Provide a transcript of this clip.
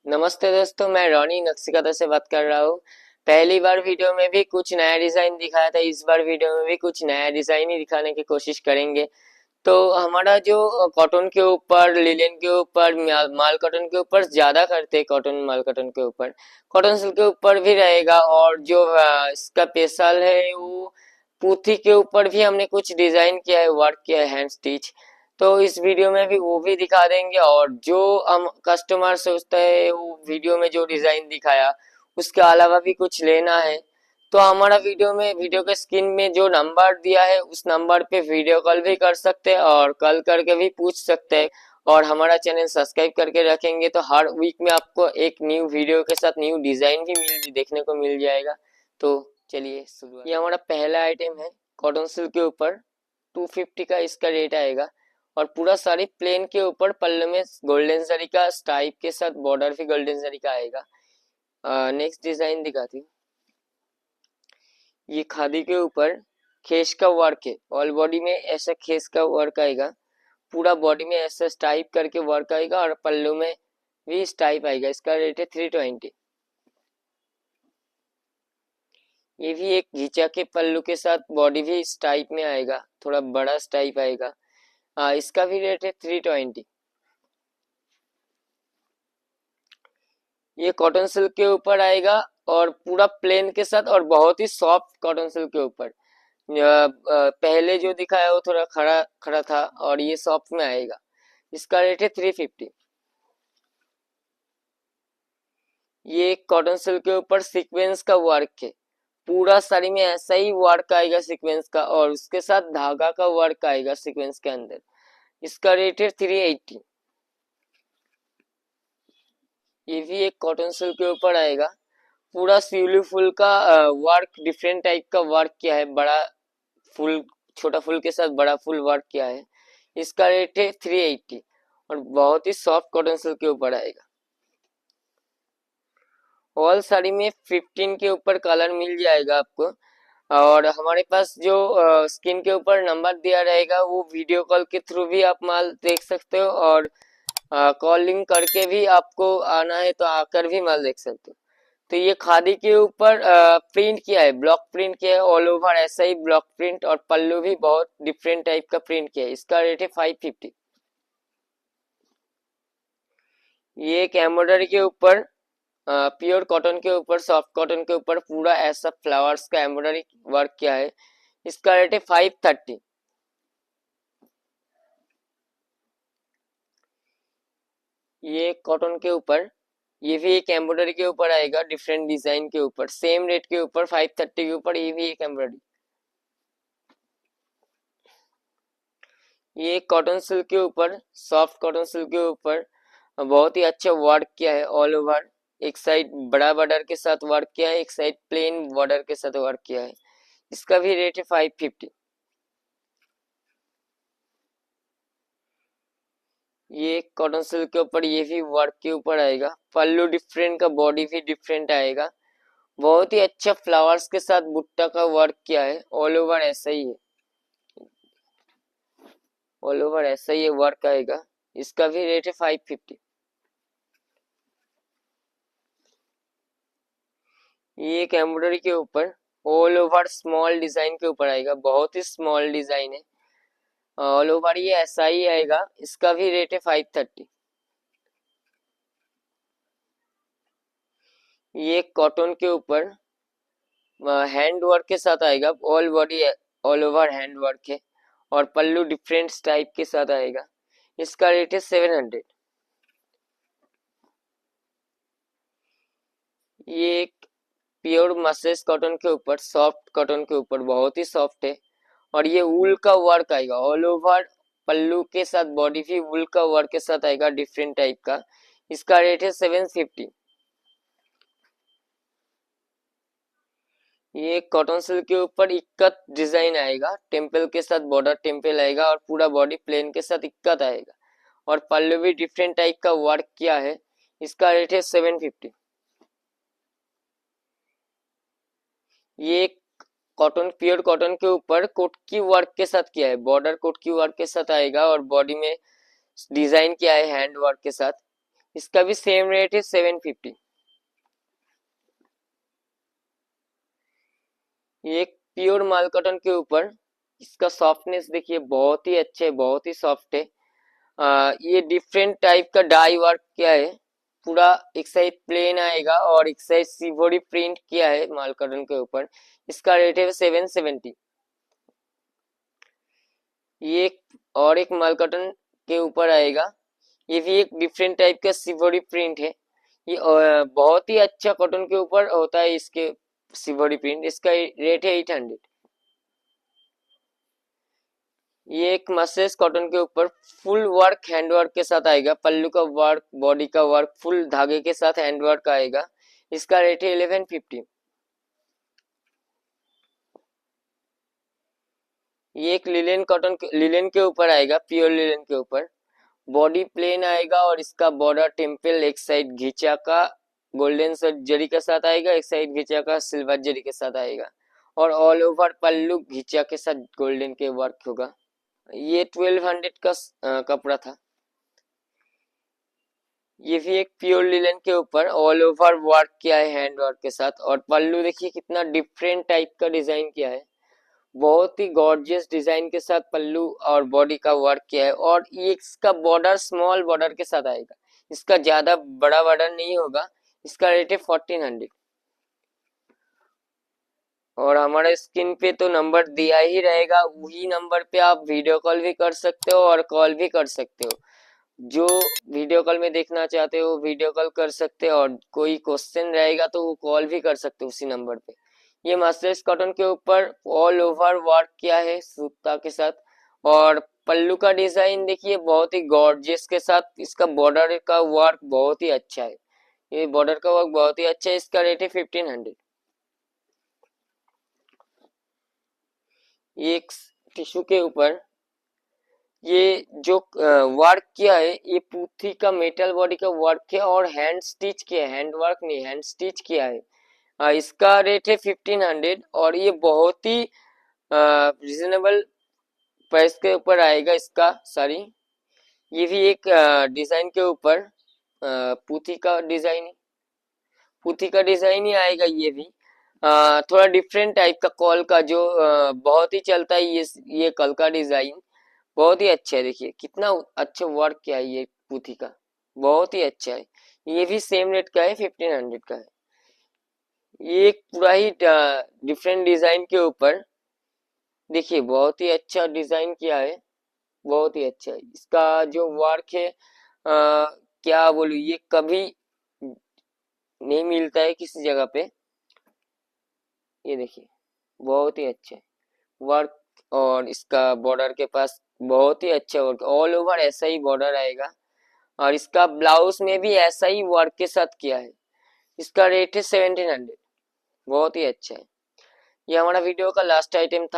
नमस्ते दोस्तों, मैं रॉनी नक्सिकाता से बात कर रहा हूँ। पहली बार वीडियो में भी कुछ नया डिजाइन दिखाया था, इस बार वीडियो में भी कुछ नया डिजाइन ही दिखाने की कोशिश करेंगे। तो हमारा जो कॉटन के ऊपर, लिलेन के ऊपर, माल कॉटन के ऊपर ज्यादा करते हैं, कॉटन माल कॉटन के ऊपर, कॉटन सिल्क के ऊपर भी रहेगा। और जो इसका स्पेशल है वो पूथी के ऊपर भी हमने कुछ डिजाइन किया है, वर्क किया है, हैंड स्टिच। तो इस वीडियो में भी वो भी दिखा देंगे। और जो हम कस्टमर सोचते हैं वो वीडियो में जो डिजाइन दिखाया उसके अलावा भी कुछ लेना है, तो हमारा वीडियो के स्क्रीन में जो नंबर दिया है उस नंबर पे वीडियो कॉल भी कर सकते हैं और कॉल करके भी पूछ सकते हैं। और हमारा चैनल सब्सक्राइब करके रखेंगे तो हर वीक में आपको एक न्यू वीडियो के साथ न्यू डिजाइन भी देखने को मिल जाएगा। तो चलिए शुरुआत। ये हमारा पहला आइटम है कॉटन सिल्क के ऊपर, 250 का इसका रेट आएगा। और पूरा साड़ी प्लेन के ऊपर, पल्ले में गोल्डन जरी का स्ट्राइप के साथ बॉर्डर भी गोल्डन जरी का आएगा। नेक्स्ट डिजाइन दिखाती हूँ। ये खादी के ऊपर खेस का वर्क है, ऑल बॉडी में ऐसा खेस का वर्क आएगा, पूरा बॉडी में ऐसा स्टाइप करके वर्क आएगा और पल्लू में भी स्टाइप आएगा। इसका रेट है 320। ये भी एक घिचा के पल्लू के साथ बॉडी भी स्टाइप में आएगा, थोड़ा बड़ा स्टाइप आएगा। इसका भी रेट है 320। ये कॉटन सिल्क के ऊपर आएगा और पूरा प्लेन के साथ और बहुत ही सॉफ्ट कॉटन सिल्क के ऊपर। पहले जो दिखाया वो थोड़ा खड़ा खड़ा था और ये सॉफ्ट में आएगा। इसका रेट है 350। ये कॉटन सिल्क के ऊपर सीक्वेंस का वर्क है, पूरा साड़ी में ऐसा ही वर्क आएगा सीक्वेंस का, और उसके साथ धागा का वर्क आएगा सीक्वेंस के अंदर। इसका रेट है 380। ये भी एक कॉटन सिल्क के ऊपर आएगा, पूरा शिवली फुल का वर्क, डिफरेंट टाइप का वर्क किया है, बड़ा फुल, छोटा फुल के साथ बड़ा फुल वर्क किया है। इसका रेट है 380 और बहुत ही सॉफ्ट कॉटन सिल्क के ऊपर आएगा। ऑल साड़ी में 15 के ऊपर कलर मिल जाएगा आपको। और हमारे पास जो स्क्रीन के ऊपर नंबर दिया रहेगा वो वीडियो कॉल के थ्रू भी आप माल देख सकते हो, और कॉलिंग करके भी आपको आना है तो आकर भी माल देख सकते हो। तो ये खादी के ऊपर प्रिंट किया है, ब्लॉक प्रिंट किया है, ऑल ओवर ऐसा ही ब्लॉक प्रिंट, और पल्लू भी बहुत डिफरेंट टाइप का प्रिंट किया है। इसका रेट है 550। ये एक एम्ब्रॉयडरी के ऊपर, प्योर कॉटन के ऊपर, सॉफ्ट कॉटन के ऊपर पूरा ऐसा फ्लावर्स का एम्ब्रॉयडरी वर्क किया है। इसका रेट है 530। ये कॉटन के ऊपर, ये भी एक एम्ब्रॉयडरी के ऊपर आएगा, डिफरेंट डिजाइन के ऊपर, सेम रेट के ऊपर 530 के ऊपर, ये भी एक एम्ब्रॉयडरी। ये कॉटन सिल्क के ऊपर, सॉफ्ट कॉटन सिल्क के ऊपर बहुत ही अच्छा वर्क किया है ऑल ओवर। एक साइड बड़ा बॉर्डर के साथ वर्क किया है, एक साइड प्लेन बॉर्डर के साथ वर्क किया है। इसका भी रेट है 550। ये कॉटन सिल्क के ऊपर, ये भी वर्क के ऊपर आएगा, पल्लू डिफरेंट का, बॉडी भी डिफरेंट आएगा, बहुत ही अच्छा फ्लावर्स के साथ बुट्टा का वर्क किया है, ऑल ओवर ऐसा ही है, ऑल ओवर ऐसा ही वर्क आएगा। इसका भी रेट है 550। ये एक एम्ब्रॉयडरी के ऊपर ऑल ओवर स्मॉल डिजाइन के ऊपर आएगा, बहुत ही स्मॉल डिजाइन है, ऑल ओवर ये ऐसा ही आएगा। इसका भी रेट है 530। ये कॉटन के ऊपर हैंड वर्क के साथ आएगा, all body all over hand work है, और पल्लू डिफरेंट टाइप के साथ आएगा। इसका रेट है 700। ये एक प्योर मसलिन कॉटन के ऊपर, सॉफ्ट कॉटन के ऊपर, बहुत ही सॉफ्ट है, और ये वूल का वर्क आएगा ऑल ओवर, पल्लू के साथ बॉडी भी वूल का वर्क के साथ आएगा, डिफरेंट टाइप का। इसका रेट है 750। ये कॉटन सिल्क के ऊपर इक्कत डिजाइन आएगा, टेम्पल के साथ बॉर्डर टेम्पल आएगा, और पूरा बॉडी प्लेन के साथ इक्कत आएगा, और पल्लू भी डिफरेंट टाइप का वर्क किया है। इसका रेट है 750। ये कॉटन, प्योर कॉटन के ऊपर कोट की वर्क के साथ किया है, बॉर्डर कोट की वर्क के साथ आएगा, और बॉडी में डिजाइन किया है हैंड वर्क के साथ। इसका भी सेम रेट है 750। ये एक प्योर माल कॉटन के ऊपर, इसका सॉफ्टनेस देखिए बहुत ही अच्छा है, बहुत ही सॉफ्ट है। ये डिफरेंट टाइप का डाई वर्क किया है, पूरा एक साइड प्लेन आएगा और एक साइड सिवोरी प्रिंट किया है माल कॉटन के ऊपर। इसका रेट है 770। ये एक और एक माल कॉटन के ऊपर आएगा, ये भी एक डिफरेंट टाइप का सिवोरी प्रिंट है। ये बहुत ही अच्छा कॉटन के ऊपर होता है इसके सिवोरी प्रिंट। इसका रेट है 800। ये एक मसलिन कॉटन के ऊपर फुल वर्क हैंड वर्क के साथ आएगा, पल्लू का वर्क, बॉडी का वर्क, फुल धागे के साथ हैंड वर्क आएगा। इसका रेट है 1150। ये एक लिलेन कॉटन लिलेन के ऊपर आएगा, प्योर लिलेन के ऊपर। बॉडी प्लेन आएगा और इसका बॉर्डर टेम्पल एक साइड घिचा का गोल्डन जरी के साथ आएगा, एक साइड घिचा का सिल्वर जरी के साथ आएगा, और ऑल ओवर पल्लू घिचा के साथ गोल्डन के वर्क होगा। ये 1200 का कपड़ा था। ये भी एक प्योर लिलन के ऊपर ऑल ओवर वर्क किया है हैंड वर्क के साथ, और पल्लू देखिए कितना डिफरेंट टाइप का डिजाइन किया है, बहुत ही गॉर्जियस डिजाइन के साथ पल्लू और बॉडी का वर्क किया है। और ये इसका बॉर्डर स्मॉल बॉर्डर के साथ आएगा, इसका ज्यादा बड़ा बॉर्डर नहीं होगा। इसका रेट है 1400। और हमारे स्क्रीन पे तो नंबर दिया ही रहेगा, वही नंबर पे आप वीडियो कॉल भी कर सकते हो और कॉल भी कर सकते हो। जो वीडियो कॉल में देखना चाहते हो वीडियो कॉल कर सकते हो, और कोई क्वेश्चन रहेगा तो वो कॉल भी कर सकते हो उसी नंबर पे। ये मसलिन कॉटन के ऊपर ऑल ओवर वर्क किया है सूता के साथ, और पल्लू का डिजाइन देखिए बहुत ही गॉर्जियस के साथ, इसका बॉर्डर का वर्क बहुत ही अच्छा है। ये बॉर्डर का वर्क बहुत ही अच्छा है। इसका रेट है 1500। ये एक टिश्यू के ऊपर ये जो वर्क किया है, ये पुथी का मेटल बॉडी का वर्क है और हैंड स्टिच किया है, हैंड वर्क नहीं हैंड स्टिच किया है। इसका रेट है 1500, और ये बहुत ही रिजनेबल प्राइस के ऊपर आएगा इसका साड़ी। ये भी एक डिजाइन के ऊपर पुथी का डिजाइन, पुथी का डिजाइन ही आएगा। ये भी थोड़ा डिफरेंट टाइप का कॉल का जो बहुत ही चलता है, ये कल का डिजाइन बहुत ही अच्छा है। देखिए कितना अच्छा वर्क किया है ये पुथी का, बहुत ही अच्छा है। ये भी सेम रेट का है, 1500 का है। ये एक पूरा ही डिफरेंट डिजाइन के ऊपर देखिए बहुत ही अच्छा डिजाइन किया है, बहुत ही अच्छा है। इसका जो वर्क है क्या बोलूं, ये कभी नहीं मिलता है किसी जगह पे। ये देखिए बहुत ही अच्छा है वर्क, और इसका बॉर्डर के पास बहुत ही अच्छा वर्क, ऑल ओवर ऐसा ही बॉर्डर आएगा, और इसका ब्लाउज में भी ऐसा ही वर्क के साथ किया है। इसका रेट है 1700, बहुत ही अच्छा है। ये हमारा वीडियो का लास्ट आइटम था।